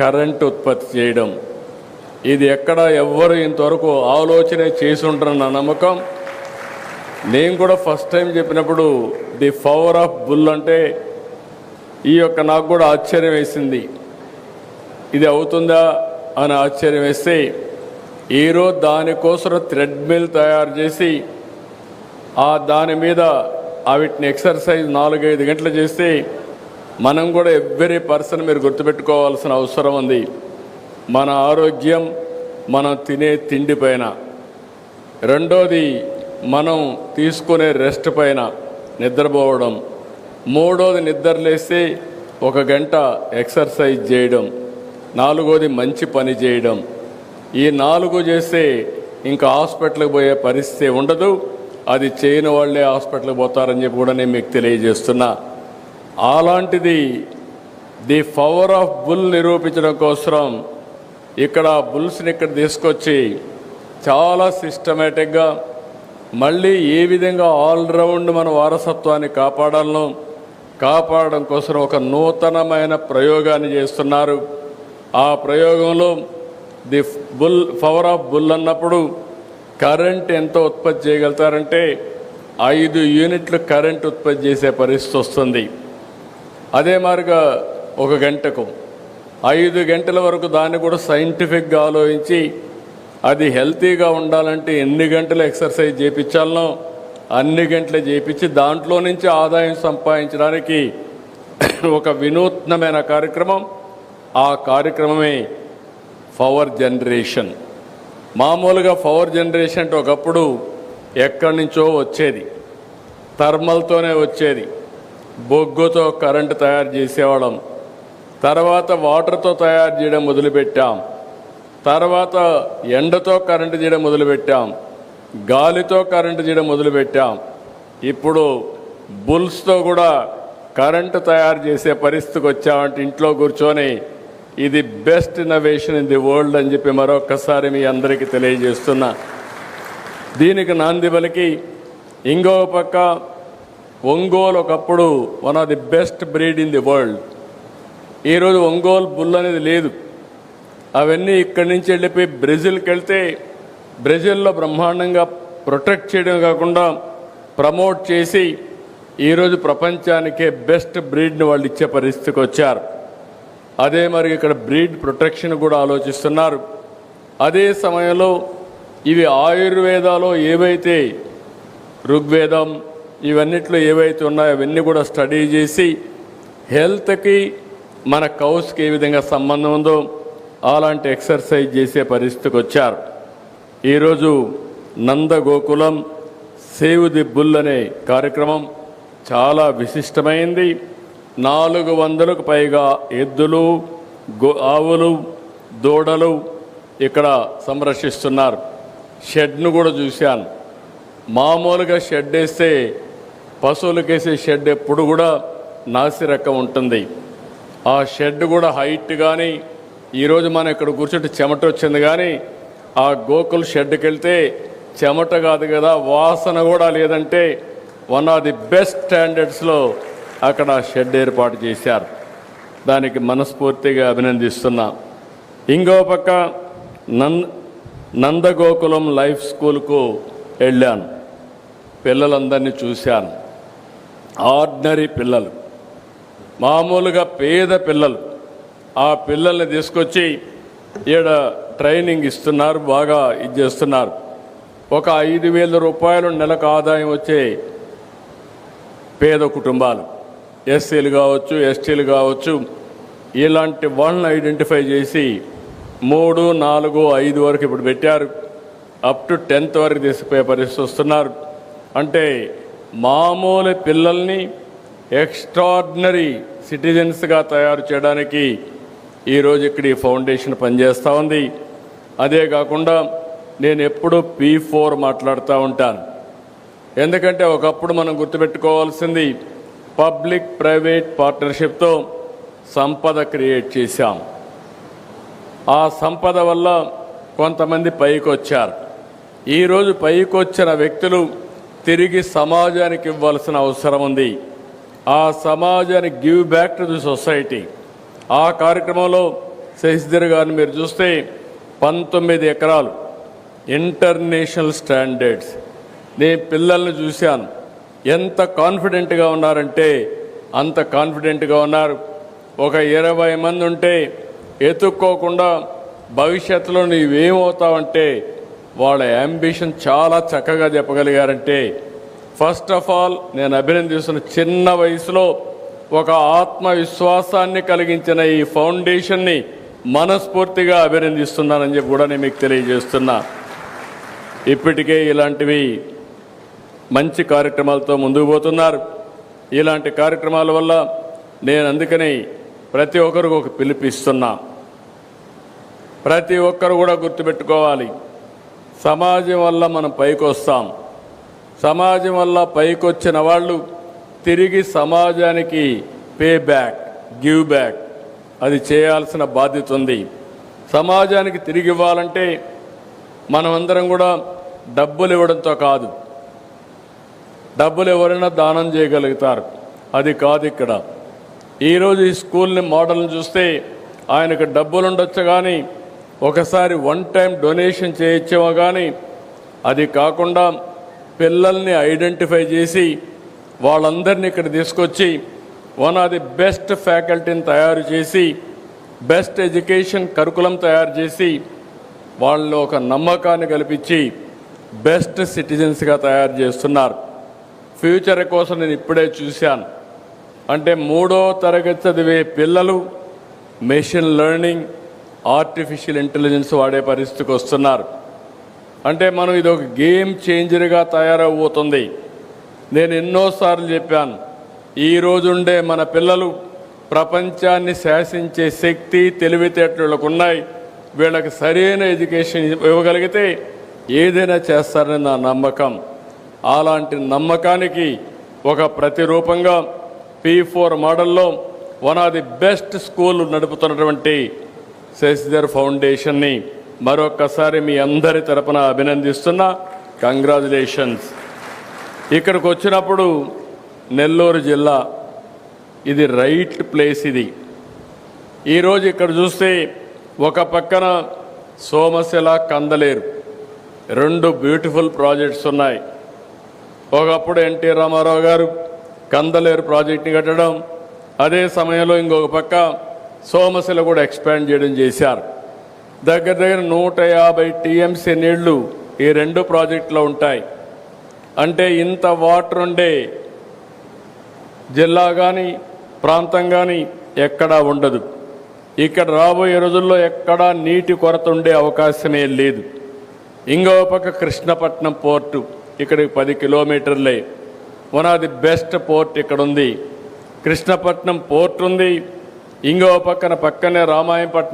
Current ఉత్పత్తి చేయడం. ఇది ఎక్కడ ఎవ్వరు ఇంతవరకు ఆలోచన చేసి ఉంటారన్న నమ్మకం. నేను కూడా ఫస్ట్ టైం చెప్పినప్పుడు ది పవర్ ఆఫ్ బుల్ అంటే నాకు కూడా ఆశ్చర్యం వేసింది. ఇది అవుతుందా అని ఆశ్చర్యం వేస్తే ఈరోజు దానికోసం థ్రెడ్మిల్ తయారు చేసి దాని మీద వీటిని ఎక్సర్సైజ్ 4-5 గంటలు చేస్తే మనం కూడా ఎవ్రీ పర్సన్ మీరు గుర్తుపెట్టుకోవాల్సిన అవసరం ఉంది. మన ఆరోగ్యం మనం తినే తిండి పైన, రెండోది మనం తీసుకునే రెస్ట్ పైన, నిద్రపోవడం, మూడోది నిద్రలేస్తే 1 గంట ఎక్సర్సైజ్ చేయడం, నాలుగోది మంచి పని చేయడం. ఈ 4 చేస్తే ఇంకా హాస్పిటల్కి పోయే పరిస్థితి ఉండదు. అది చేయని వాళ్ళే హాస్పిటల్కి పోతారని చెప్పి కూడా నేను మీకు తెలియజేస్తున్నా. అలాంటిది ది పవర్ ఆఫ్ బుల్ నిరూపించడం కోసం ఇక్కడ బుల్స్ని ఇక్కడ తీసుకొచ్చి చాలా సిస్టమేటిక్గా మళ్ళీ ఏ విధంగా ఆల్రౌండ్ మన వారసత్వాన్ని కాపాడడం కోసం ఒక నూతనమైన ప్రయోగాన్ని చేస్తున్నారు. ఆ ప్రయోగంలో ది పవర్ ఆఫ్ బుల్ అన్నప్పుడు కరెంట్ ఎంత ఉత్పత్తి చేయగలుగుతారంటే 5 యూనిట్లు కరెంట్ ఉత్పత్తి చేసే పరిస్థితి వస్తుంది. అదే మాదిరిగా 1 గంటకు 5 గంటల వరకు దాన్ని కూడా సైంటిఫిక్గా ఆలోచించి అది హెల్తీగా ఉండాలంటే ఎన్ని గంటలు ఎక్సర్సైజ్ చేయించాలనో అన్ని గంటలు చేయించి దాంట్లో నుంచి ఆదాయం సంపాదించడానికి ఒక వినూత్నమైన కార్యక్రమం. ఆ కార్యక్రమమే పవర్ జనరేషన్. మామూలుగా పవర్ జనరేషన్ అంటే ఒకప్పుడు ఎక్కడి నుంచో వచ్చేది, థర్మల్తోనే వచ్చేది. బొగ్గుతో కరెంటు తయారు చేసేవాళ్ళం. తర్వాత వాటర్తో తయారు చేయడం మొదలుపెట్టాం. తర్వాత ఎండతో కరెంటు చేయడం మొదలుపెట్టాం. గాలితో కరెంటు చేయడం మొదలుపెట్టాం. ఇప్పుడు బుల్స్తో కూడా కరెంటు తయారు చేసే పరిస్థితికి వచ్చామంటే ఇంట్లో కూర్చొని ఇది best innovation in the world అని చెప్పి మరొకసారి మీ అందరికీ తెలియజేస్తున్నా. దీనికి నాంది పలికి ఇంకో పక్క ఒంగోలు ఒకప్పుడు one of the best breed in the world. ఈరోజు ఒంగోలు బుల్ అనేది లేదు. అవన్నీ ఇక్కడి నుంచి వెళ్ళిపోయి బ్రెజిల్కి వెళ్తే బ్రెజిల్లో బ్రహ్మాండంగా ప్రొటెక్ట్ చేయడం కాకుండా ప్రమోట్ చేసి ఈరోజు ప్రపంచానికే బెస్ట్ బ్రీడ్ని వాళ్ళు ఇచ్చే పరిస్థితికి వచ్చారు. అదే మరి ఇక్కడ బ్రీడ్ ప్రొటెక్షన్ కూడా ఆలోచిస్తున్నారు. అదే సమయంలో ఇవి ఆయుర్వేదాలో ఏవైతే ఋగ్వేదం ఇవన్నిట్లో ఏవైతే ఉన్నాయో అవన్నీ కూడా స్టడీ చేసి హెల్త్కి మన కౌస్కి ఏ విధంగా సంబంధం ఉందో అలాంటి ఎక్సర్సైజ్ చేసే పరిస్థితికి వచ్చారు. ఈరోజు నందగోకులం సేవ్ ది బుల్ అనే కార్యక్రమం చాలా విశిష్టమైంది. 400కు పైగా ఎద్దులు, ఆవులు, దూడలు ఇక్కడ సంరక్షిస్తున్నారు. షెడ్ను కూడా చూశాను. మామూలుగా షెడ్ వేస్తే పశువులకేసే షెడ్ ఎప్పుడు కూడా నాసిరకం ఉంటుంది. ఆ షెడ్ కూడా హైట్ కానీ ఈరోజు మనం ఇక్కడ కూర్చుంటే చెమట వచ్చింది, కానీ ఆ గోకుల్ షెడ్కి వెళ్తే చెమట కాదు కదా, వాసన కూడా లేదంటే వన్ ఆఫ్ ది బెస్ట్ స్టాండర్డ్స్లో అక్కడ షెడ్ ఏర్పాటు చేశారు. దానికి మనస్ఫూర్తిగా అభినందిస్తున్నా. ఇంకో పక్క నందగోకులం లైఫ్ స్కూల్కు వెళ్ళాను. పిల్లలందరినీ చూశాను. ఆర్డినరీ పిల్లలు, మామూలుగా పేద పిల్లలు. ఆ పిల్లల్ని తీసుకొచ్చి ఈడ ట్రైనింగ్ ఇస్తున్నారు, బాగా ఇది చేస్తున్నారు. ఒక 5,000 రూపాయలు నెలకు ఆదాయం వచ్చే పేద కుటుంబాలు, ఎస్సీలు కావచ్చు, ఎస్టీలు కావచ్చు, ఇలాంటి వాళ్ళని ఐడెంటిఫై చేసి 3, 4, 5 వరకు ఇప్పుడు పెట్టారు. అప్ టు 10th వరకు తీసుకుపోయే పరిస్థితి వస్తున్నారు. అంటే మామూలు పిల్లల్ని ఎక్స్ట్రాడినరీ సిటిజన్స్గా తయారు చేయడానికి ఈరోజు ఇక్కడ ఈ ఫౌండేషన్ పనిచేస్తూ ఉంది. అదే కాకుండా నేను ఎప్పుడూ P4 మాట్లాడుతూ ఉంటాను. ఎందుకంటే ఒకప్పుడు మనం గుర్తుపెట్టుకోవాల్సింది పబ్లిక్ ప్రైవేట్ పార్ట్నర్షిప్తో సంపద క్రియేట్ చేశాం. ఆ సంపద వల్ల కొంతమంది పైకి వచ్చారు. ఈరోజు పైకి వచ్చిన వ్యక్తులు తిరిగి సమాజానికి ఇవ్వాల్సిన అవసరం ఉంది. ఆ సమాజానికి give back to the society. ఆ కార్యక్రమంలో శశిధర్ గారిని మీరు చూస్తే 19 ఎకరాలు ఇంటర్నేషనల్ స్టాండర్డ్స్. నేను పిల్లల్ని చూశాను, ఎంత కాన్ఫిడెంట్గా ఉన్నారంటే అంత కాన్ఫిడెంట్గా ఉన్నారు. ఒక 20 మంది ఉంటే ఎత్తుక్కోకుండా భవిష్యత్తులో నీవేమవుతావంటే వాళ్ళ యాంబిషన్ చాలా చక్కగా చెప్పగలిగారంటే ఫస్ట్ ఆఫ్ ఆల్ నేను అభినందిస్తున్న చిన్న వయసులో ఒక ఆత్మవిశ్వాసాన్ని కలిగించిన ఈ ఫౌండేషన్ని మనస్ఫూర్తిగా అభినందిస్తున్నానని చెప్పి కూడా నేను మీకు తెలియజేస్తున్నా. ఇప్పటికే ఇలాంటివి మంచి కార్యక్రమాలతో ముందుకు పోతున్నారు. ఇలాంటి కార్యక్రమాల వల్ల నేను అందుకని ప్రతి ఒక్కరికి ఒక పిలుపిస్తున్నా. ప్రతి ఒక్కరు కూడా గుర్తుపెట్టుకోవాలి, సమాజం వల్ల మనం పైకి వస్తాం. సమాజం వల్ల పైకి వచ్చిన వాళ్ళు తిరిగి సమాజానికి పే బ్యాక్, గివ్ బ్యాక్ అది చేయాల్సిన బాధ్యత ఉంది. సమాజానికి తిరిగి ఇవ్వాలంటే మనమందరం కూడా డబ్బులు ఇవ్వడంతో కాదు. డబ్బులు ఎవరైనా దానం చేయగలుగుతారు, అది కాదు ఇక్కడ. ఈరోజు ఈ స్కూల్ని మోడల్ని చూస్తే ఆయనకు డబ్బులు ఉండొచ్చు, కానీ ఒకసారి వన్ టైం డొనేషన్ చేయొచ్చేమో, కానీ అది కాకుండా పిల్లల్ని ఐడెంటిఫై చేసి వాళ్ళందరినీ ఇక్కడ తీసుకొచ్చి వన్ ఆఫ్ ది బెస్ట్ ఫ్యాకల్టీని తయారు చేసి బెస్ట్ ఎడ్యుకేషన్ కరికులం తయారు చేసి వాళ్ళు ఒక నమ్మకాన్ని కల్పించి బెస్ట్ సిటిజన్స్గా తయారు చేస్తున్నారు. ఫ్యూచర్ కోసం నేను ఇప్పుడే చూశాను. అంటే 3వ తరగతి చదివే పిల్లలు మెషిన్ లెర్నింగ్, ఆర్టిఫిషియల్ ఇంటెలిజెన్స్ వాడే పరిస్థితికి వస్తున్నారు. అంటే మనం ఇది ఒక గేమ్ చేంజర్గా తయారవబోతుంది. నేను ఎన్నోసార్లు చెప్పాను, ఈరోజుండే మన పిల్లలు ప్రపంచాన్ని శాసించే శక్తి, తెలివితేటలకు ఉన్నాయి. వీళ్ళకి సరైన ఎడ్యుకేషన్ ఇవ్వగలిగితే ఏదైనా చేస్తారని నా నమ్మకం. అలాంటి నమ్మకానికి ఒక ప్రతిరూపంగా P4 మోడల్లో one of the best school నడుపుతున్నటువంటి శశిధర్ ఫౌండేషన్ని మరొక్కసారి మీ అందరి తరపున అభినందిస్తున్నా. కంగ్రాచులేషన్స్. ఇక్కడికి వచ్చినప్పుడు నెల్లూరు జిల్లా ఇది రైట్ ప్లేస్. ఇది ఈరోజు ఇక్కడ చూస్తే ఒక పక్కన సోమశిల, కందలేరు 2 బ్యూటిఫుల్ ప్రాజెక్ట్స్ ఉన్నాయి. ఒకప్పుడు ఎన్టీ రామారావు గారు కందలేరు ప్రాజెక్ట్ని కట్టడం, అదే సమయంలో ఇంకొక పక్క సోమశిల కూడా ఎక్స్పాండ్ చేయడం చేశారు. దగ్గర దగ్గర 150 TMC నీళ్లు ఈ 2 ప్రాజెక్టులో ఉంటాయి. అంటే ఇంత వాటర్ ఉండే జిల్లా కానీ ప్రాంతం కానీ ఎక్కడా ఉండదు. ఇక్కడ రాబోయే రోజుల్లో ఎక్కడా నీటి కొరత ఉండే అవకాశమే లేదు. ఇంకో పక్క కృష్ణపట్నం పోర్టు ఇక్కడికి 10 కిలోమీటర్లే. One of the best port ఇక్కడ ఉంది. కృష్ణపట్నం పోర్ట్ ఉంది. ఇంకో పక్కనే రామాయంపట్నం